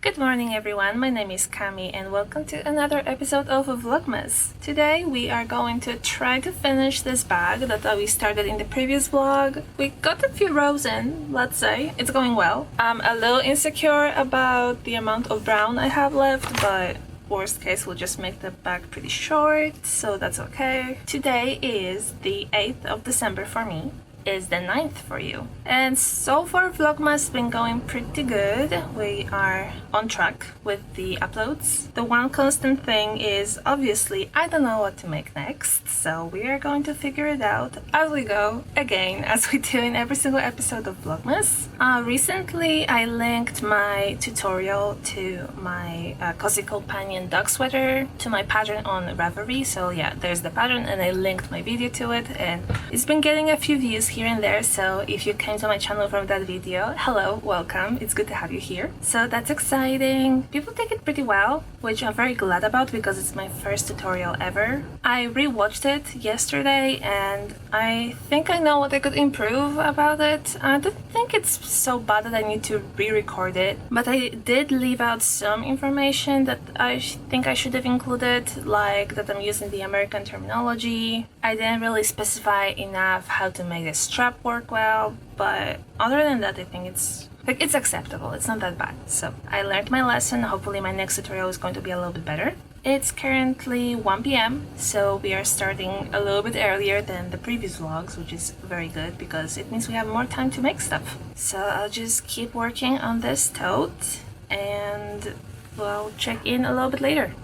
Good morning everyone, my name is Kami and welcome to another episode of Vlogmas. Today we are going to try to finish this bag that we started in the previous vlog. We got a few rows in, let's say. It's going well. I'm a little insecure about the amount of brown I have left, but worst case we'll just make the bag pretty short, so that's okay. Today is the 8th of December for me. Is the 9th for you. And so far Vlogmas has been going pretty good. We are on track with the uploads. The one constant thing is obviously I don't know what to make next, so we are going to figure it out as we go, again as we do in every single episode of Vlogmas. Recently I linked my tutorial to my Cozy Companion dog sweater to my pattern on Revelry, so yeah, there's the pattern and I linked my video to it and it's been getting a few views here and there, so if you came to my channel from that video, hello, welcome, it's good to have you here. So that's exciting. People take it pretty well, which I'm very glad about because it's my first tutorial ever. I rewatched it yesterday and I think I know what I could improve about it. I don't think it's so bad that I need to re-record it, but I did leave out some information that I think I should have included, like that I'm using the American terminology. I didn't really specify enough how to make this strap work well, but other than that I think it's acceptable. It's not that bad. So I learned my lesson. Hopefully my next tutorial is going to be a little bit better. It's currently 1 p.m. so we are starting a little bit earlier than the previous vlogs, which is very good because it means we have more time to make stuff. So I'll just keep working on this tote and we'll check in a little bit later.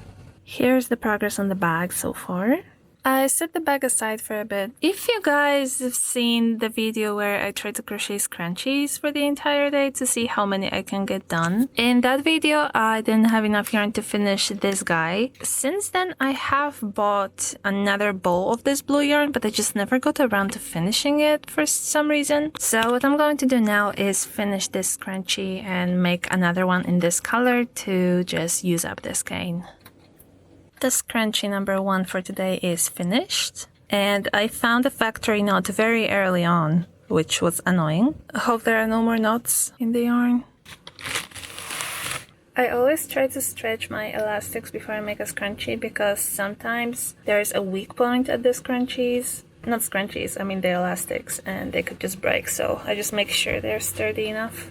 Here's the progress on the bag so far. I set the bag aside for a bit. If you guys have seen the video where I tried to crochet scrunchies for the entire day to see how many I can get done, in that video I didn't have enough yarn to finish this guy. Since then I have bought another bowl of this blue yarn, but I just never got around to finishing it for some reason. So what I'm going to do now is finish this scrunchie and make another one in this color to just use up this skein. The scrunchie number 1 for today is finished, and I found a factory knot very early on, which was annoying. I hope there are no more knots in the yarn. I always try to stretch my elastics before I make a scrunchie because sometimes there's a weak point at the scrunchies. Not scrunchies, I mean the elastics, and they could just break, so I just make sure they're sturdy enough.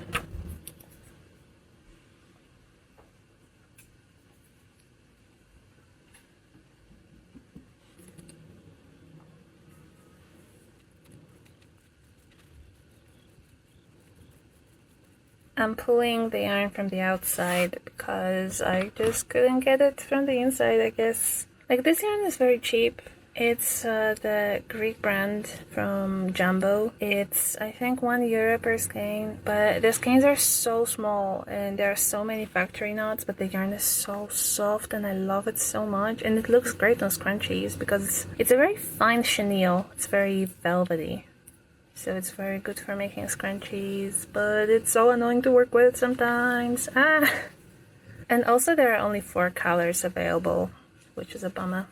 I'm pulling the yarn from the outside because I just couldn't get it from the inside, I guess. Like, this yarn is very cheap. It's the Greek brand from Jumbo. It's, I think, €1 per skein, but the skeins are so small and there are so many factory knots, but the yarn is so soft and I love it so much, and it looks great on scrunchies because it's a very fine chenille. It's very velvety. So it's very good for making scrunchies, but it's so annoying to work with sometimes. And also there are only 4 colors available, which is a bummer.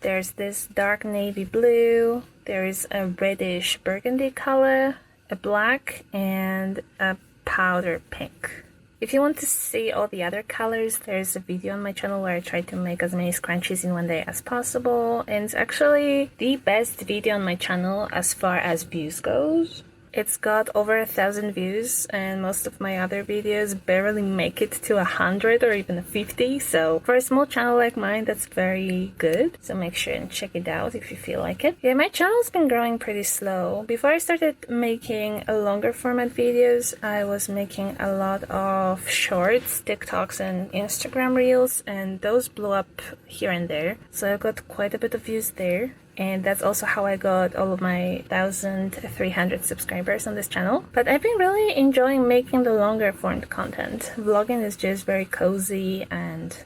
There's this dark navy blue, there is a reddish burgundy color, a black, and a powder pink. If you want to see all the other colors, there's a video on my channel where I try to make as many scrunchies in one day as possible, and it's actually the best video on my channel as far as views goes. It's got over 1,000 views, and most of my other videos barely make it to 100 or even 50, so for a small channel like mine, that's very good. So make sure and check it out if you feel like it. Yeah, my channel's been growing pretty slow. Before I started making longer format videos, I was making a lot of shorts, TikToks, and Instagram reels, and those blew up here and there. So I got quite a bit of views there. And that's also how I got all of my 1,300 subscribers on this channel. But I've been really enjoying making the longer form content. Vlogging is just very cozy and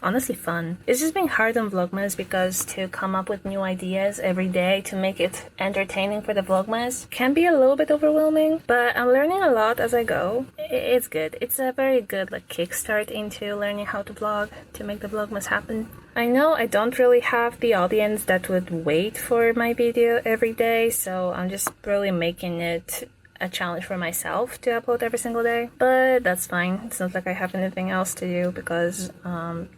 honestly fun. It's just been hard on Vlogmas because to come up with new ideas every day to make it entertaining for the Vlogmas can be a little bit overwhelming, but I'm learning a lot as I go. It's good. It's a very good kickstart into learning how to vlog, to make the Vlogmas happen. I know I don't really have the audience that would wait for my video every day, so I'm just really making it a challenge for myself to upload every single day, but that's fine. It's not like I have anything else to do because,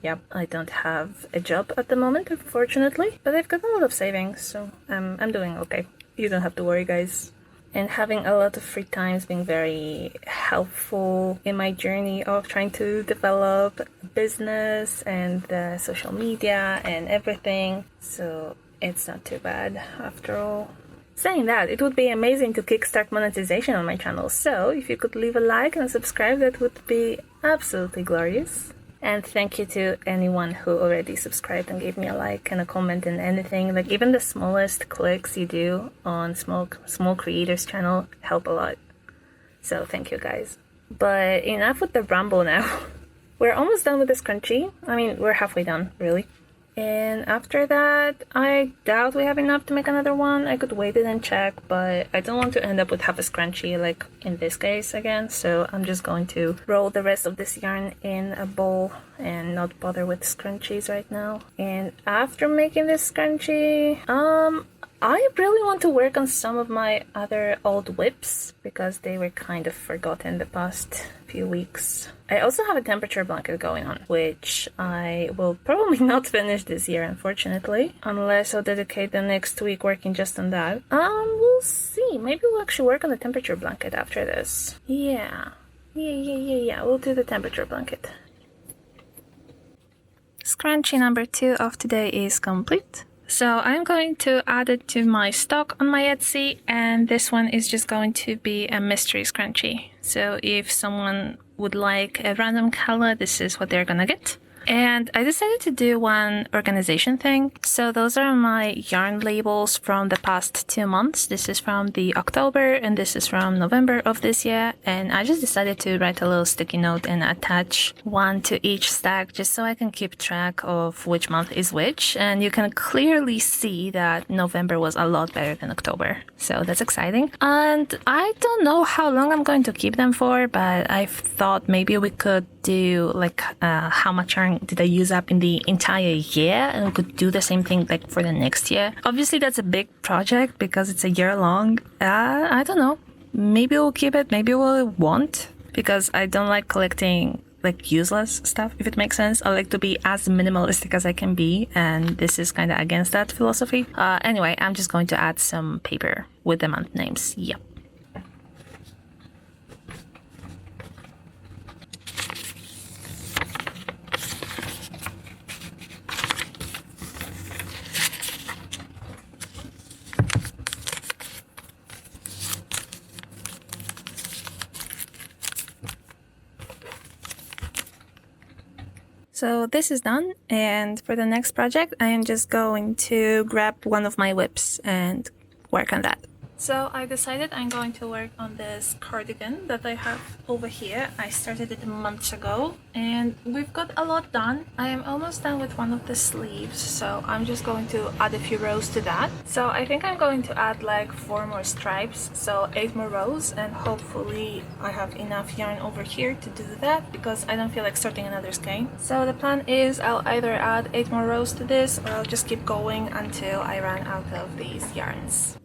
yeah, I don't have a job at the moment, unfortunately, but I've got a lot of savings, so I'm doing okay. You don't have to worry, guys. And having a lot of free time has been very helpful in my journey of trying to develop a business and social media and everything. So it's not too bad after all. Saying that, it would be amazing to kickstart monetization on my channel. So if you could leave a like and subscribe, that would be absolutely glorious. And thank you to anyone who already subscribed and gave me a like and a comment and anything. Like even the smallest clicks you do on small creators channel help a lot. So thank you guys. But enough with the ramble now. We're almost done with the scrunchie. I mean, we're halfway done, really. And after that, I doubt we have enough to make another one. I could wait it and check, but I don't want to end up with half a scrunchie like in this case again. So I'm just going to roll the rest of this yarn in a bowl and not bother with scrunchies right now. And after making this scrunchie, I really want to work on some of my other old whips because they were kind of forgotten the past few weeks. I also have a temperature blanket going on, which I will probably not finish this year, unfortunately, unless I'll dedicate the next week working just on that. We'll see. Maybe we'll actually work on the temperature blanket after this. Yeah. We'll do the temperature blanket. Scrunchie number 2 of today is complete. So I'm going to add it to my stock on my Etsy, and this one is just going to be a mystery scrunchie. So if someone would like a random color, this is what they're gonna get. And I decided to do one organization thing. So those are my yarn labels from the past 2 months. This is from the October and this is from November of this year. And I just decided to write a little sticky note and attach one to each stack just so I can keep track of which month is which. And you can clearly see that November was a lot better than October. So that's exciting. And I don't know how long I'm going to keep them for, but I thought maybe we could do like how much yarn did I use up in the entire year, and we could do the same thing like for the next year. Obviously that's a big project because it's a year long. I don't know, maybe we'll keep it, maybe we won't, because I don't like collecting like useless stuff, if it makes sense. I like to be as minimalistic as I can be, and this is kind of against that philosophy. Anyway, I'm just going to add some paper with the month names. Yep. So this is done, and for the next project I am just going to grab one of my whips and work on that. So I decided I'm going to work on this cardigan that I have over here. I started it months ago and we've got a lot done. I am almost done with one of the sleeves, so I'm just going to add a few rows to that. So I think I'm going to add like 4 more stripes, so 8 more rows, and hopefully I have enough yarn over here to do that because I don't feel like starting another skein. So the plan is I'll either add 8 more rows to this or I'll just keep going until I run out of these yarns.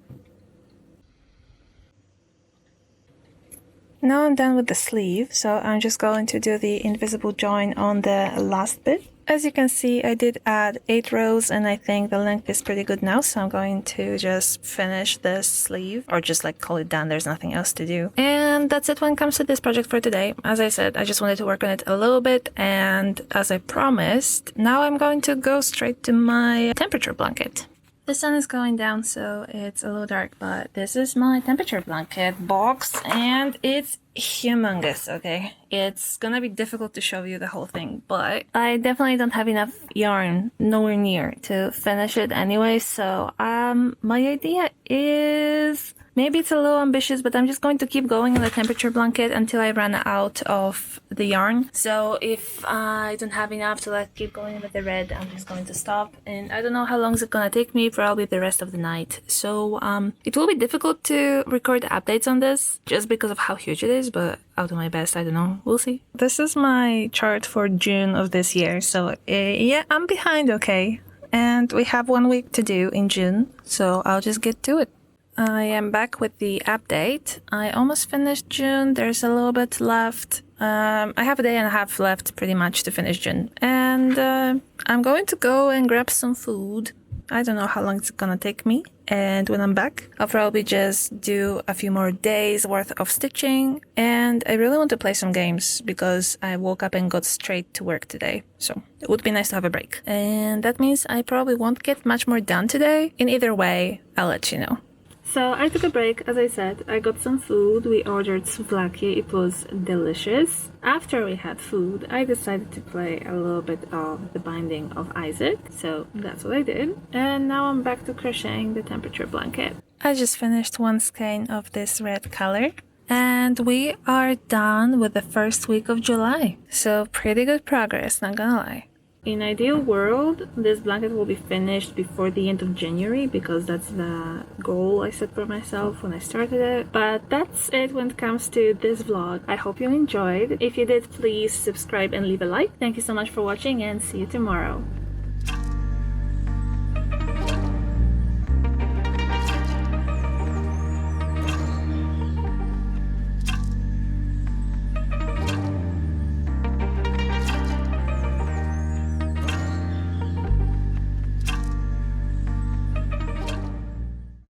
Now I'm done with the sleeve, so I'm just going to do the invisible join on the last bit. As you can see, I did add 8 rows and I think the length is pretty good now, so I'm going to just finish this sleeve, or just like call it done. There's nothing else to do. And that's it when it comes to this project for today. As I said, I just wanted to work on it a little bit, and as I promised, now I'm going to go straight to my temperature blanket. The sun is going down, so it's a little dark, but this is my temperature blanket box, and it's humongous, okay? It's gonna be difficult to show you the whole thing, but I definitely don't have enough yarn, nowhere near, to finish it anyway, so my idea is... maybe it's a little ambitious, but I'm just going to keep going on the temperature blanket until I run out of the yarn. So if I don't have enough to like keep going with the red, I'm just going to stop. And I don't know how long it's gonna take me, probably the rest of the night. So it will be difficult to record updates on this just because of how huge it is, but I'll do my best. I don't know. We'll see. This is my chart for June of this year. So yeah, I'm behind, okay? And we have 1 week to do in June, so I'll just get to it. I am back with the update. I almost finished June. There's a little bit left. I have a day and a half left pretty much to finish June. And I'm going to go and grab some food. I don't know how long it's gonna take me. And when I'm back, I'll probably just do a few more days worth of stitching. And I really want to play some games because I woke up and got straight to work today. So it would be nice to have a break. And that means I probably won't get much more done today. In either way, I'll let you know. So I took a break, as I said. I got some food. We ordered souvlaki. It was delicious. After we had food, I decided to play a little bit of the Binding of Isaac. So that's what I did. And now I'm back to crocheting the temperature blanket. I just finished one skein of this red color. And we are done with the first week of July. So pretty good progress, not gonna lie. In ideal world, this blanket will be finished before the end of January because that's the goal I set for myself when I started it. But that's it when it comes to this vlog. I hope you enjoyed. If you did, please subscribe and leave a like. Thank you so much for watching and see you tomorrow.